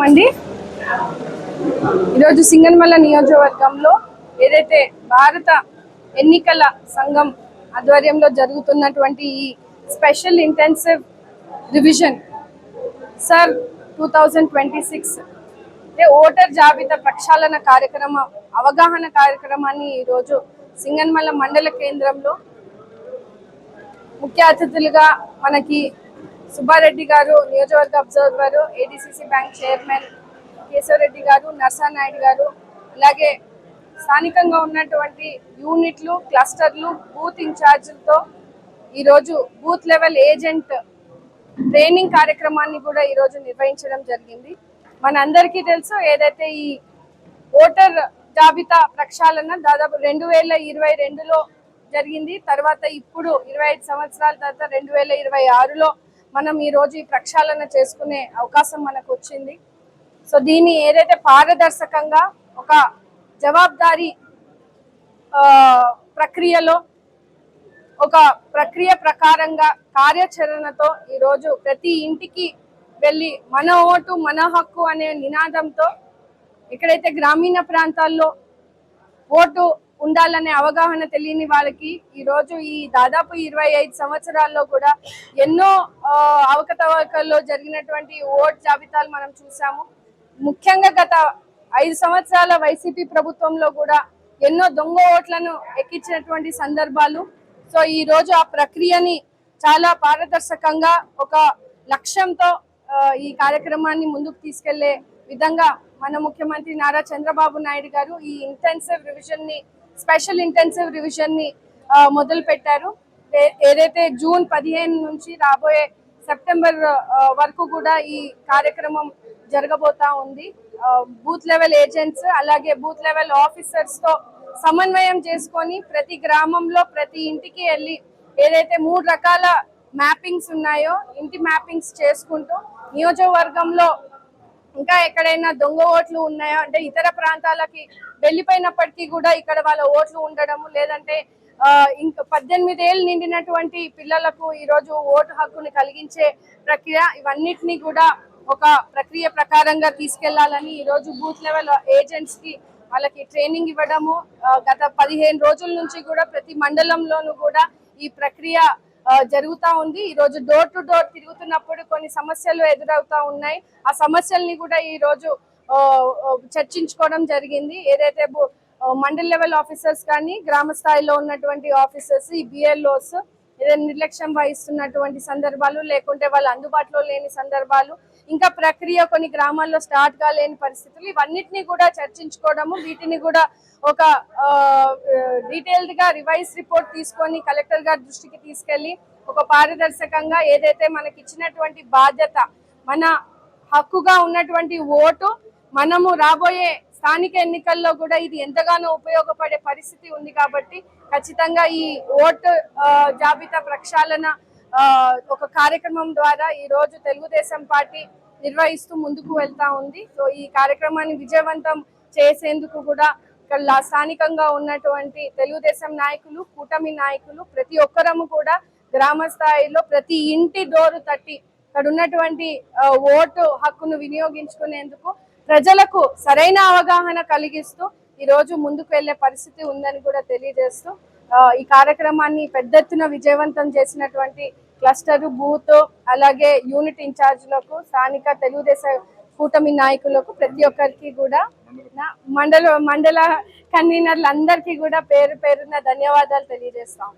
నమస్కారం అండి. ఈరోజు సింగనమల నియోజకవర్గంలో ఏదైతే భారత ఎన్నికల సంఘం ఆధ్వర్యంలో జరుగుతున్నటువంటి ఈ special intensive revision sir 2026 voter జాబితా ప్రక్షాళన కార్యక్రమం అవగాహన కార్యక్రమాన్ని ఈరోజు సింగనమల మండల కేంద్రంలో ముఖ్య అతిథులుగా మనకి సుబ్బారెడ్డి గారు, నియోజకవర్గ observer, ADCC bank chairman Keshavareddy గారు, నర్సానాయుడు గారు, అలాగే స్థానికంగా ఉన్నటువంటి యూనిట్లు, క్లస్టర్లు, బూత్ ఇన్ఛార్జీలతో ఈరోజు బూత్ లెవెల్ ఏజెంట్ ట్రైనింగ్ కార్యక్రమాన్ని కూడా ఈరోజు నిర్వహించడం జరిగింది. మనందరికీ తెలుసు, ఏదైతే ఈ ఓటర్ జాబితా ప్రక్షాళన దాదాపు 2022లో జరిగింది. తర్వాత ఇప్పుడు 25 సంవత్సరాల తర్వాత 2026లో మనం ఈరోజు ఈ ప్రక్షాళన చేసుకునే అవకాశం మనకు వచ్చింది. సో దీన్ని ఏదైతే పారదర్శకంగా ఒక జవాబుదారీ ప్రక్రియలో ఒక ప్రక్రియ ప్రకారంగా కార్యాచరణతో ఈరోజు ప్రతి ఇంటికి వెళ్ళి మన ఓటు మన హక్కు అనే నినాదంతో ఎక్కడైతే గ్రామీణ ప్రాంతాల్లో ఓటు ఉండాలనే అవగాహన తెలియని వాళ్ళకి ఈరోజు ఈ దాదాపు 25 సంవత్సరాల్లో కూడా ఎన్నో అవకతవకల్లో జరిగినటువంటి ఓట్ జాబితాలు మనం చూసాము. ముఖ్యంగా గత 5 సంవత్సరాల వైసీపీ ప్రభుత్వంలో కూడా ఎన్నో దొంగ ఓట్లను ఎక్కించినటువంటి సందర్భాలు. సో ఈ రోజు ఆ ప్రక్రియని చాలా పారదర్శకంగా ఒక లక్ష్యంతో ఈ కార్యక్రమాన్ని ముందుకు తీసుకెళ్లే విధంగా మన ముఖ్యమంత్రి నారా చంద్రబాబు నాయుడు గారు ఈ స్పెషల్ ఇంటెన్సివ్ రివిజన్ ని మొదలు పెట్టారు. ఏదైతే జూన్ 15 నుంచి రాబోయే సెప్టెంబర్ వరకు కూడా ఈ కార్యక్రమం జరగబోతా ఉంది. బూత్ లెవెల్ ఏజెంట్స్ అలాగే బూత్ లెవెల్ ఆఫీసర్స్ తో సమన్వయం చేసుకొని ప్రతి గ్రామంలో ప్రతి ఇంటికి వెళ్ళి ఏదైతే 3 రకాల మ్యాపింగ్స్ ఉన్నాయో ఇంటి మ్యాపింగ్స్ చేసుకుంటూ నియోజకవర్గంలో ఇంకా ఎక్కడైనా దొంగ ఓట్లు ఉన్నాయో అంటే ఇతర ప్రాంతాలకి వెళ్ళిపోయినప్పటికీ కూడా ఇక్కడ వాళ్ళ ఓట్లు ఉండడము, లేదంటే ఇంకా 18 ఏళ్ళు నిండినటువంటి పిల్లలకు ఈరోజు ఓటు హక్కుని కలిగించే ప్రక్రియ, ఇవన్నిటినీ కూడా ఒక ప్రక్రియ ప్రకారంగా తీసుకెళ్లాలని ఈరోజు బూత్ లెవెల్ ఏజెంట్స్ కి వాళ్ళకి ట్రైనింగ్ ఇవ్వడము. గత 15 రోజుల నుంచి కూడా ప్రతి మండలంలోనూ కూడా ఈ ప్రక్రియ జరుగుతా ఉంది. ఈ రోజు డోర్ టు డోర్ తిరుగుతున్నప్పుడు కొన్ని సమస్యలు ఎదురవుతా ఉన్నాయి. ఆ సమస్యల్ని కూడా ఈ రోజు చర్చించుకోవడం జరిగింది. ఏదైతే మండల్ లెవెల్ ఆఫీసర్స్ కానీ గ్రామ స్థాయిలో ఉన్నటువంటి ఆఫీసర్స్, ఈ బిఎల్ఓస్ ఏదైనా నిర్లక్ష్యం వహిస్తున్నటువంటి సందర్భాలు, లేకుంటే వాళ్ళు అందుబాటులో లేని సందర్భాలు, ఇంకా ప్రక్రియ కొన్ని గ్రామాల్లో స్టార్ట్ కాలేని పరిస్థితులు, ఇవన్నిటినీ కూడా చర్చించుకోవడము, వీటిని కూడా ఒక డీటెయిల్డ్ గా రివైజ్ రిపోర్ట్ తీసుకొని కలెక్టర్ గారి దృష్టికి తీసుకెళ్లి ఒక పారదర్శకంగా ఏదైతే మనకి ఇచ్చినటువంటి బాధ్యత, మన హక్కుగా ఉన్నటువంటి ఓటు, మనము రాబోయే స్థానిక ఎన్నికల్లో కూడా ఇది ఎంతగానో ఉపయోగపడే పరిస్థితి ఉంది. కాబట్టి ఖచ్చితంగా ఈ ఓటు జాబితా ప్రక్షాళన ఒక కార్యక్రమం ద్వారా ఈ రోజు తెలుగుదేశం పార్టీ నిర్వహిస్తూ ముందుకు వెళ్తా ఉంది. సో ఈ కార్యక్రమాన్ని విజయవంతం చేసేందుకు కూడా ఇక్కడ స్థానికంగా ఉన్నటువంటి తెలుగుదేశం నాయకులు, కూటమి నాయకులు ప్రతి ఒక్కరము కూడా గ్రామ స్థాయిలో ప్రతి ఇంటి డోరు తట్టి ఇక్కడ ఉన్నటువంటి ఓటు హక్కును వినియోగించుకునేందుకు ప్రజలకు సరైన అవగాహన కలిగిస్తూ ఈ రోజు ముందుకు వెళ్లే పరిస్థితి ఉందని కూడా తెలియజేస్తూ ఈ కార్యక్రమాన్ని పెద్ద ఎత్తున విజయవంతం చేసినటువంటి క్లస్టర్, బూత్ అలాగే యూనిట్ ఇన్ఛార్జీలకు, స్థానిక తెలుగుదేశం కూటమి నాయకులకు ప్రతి ఒక్కరికి కూడా మండల కన్వీనర్లందరికీ కూడా పేరు పేరున ధన్యవాదాలు తెలియజేస్తాం.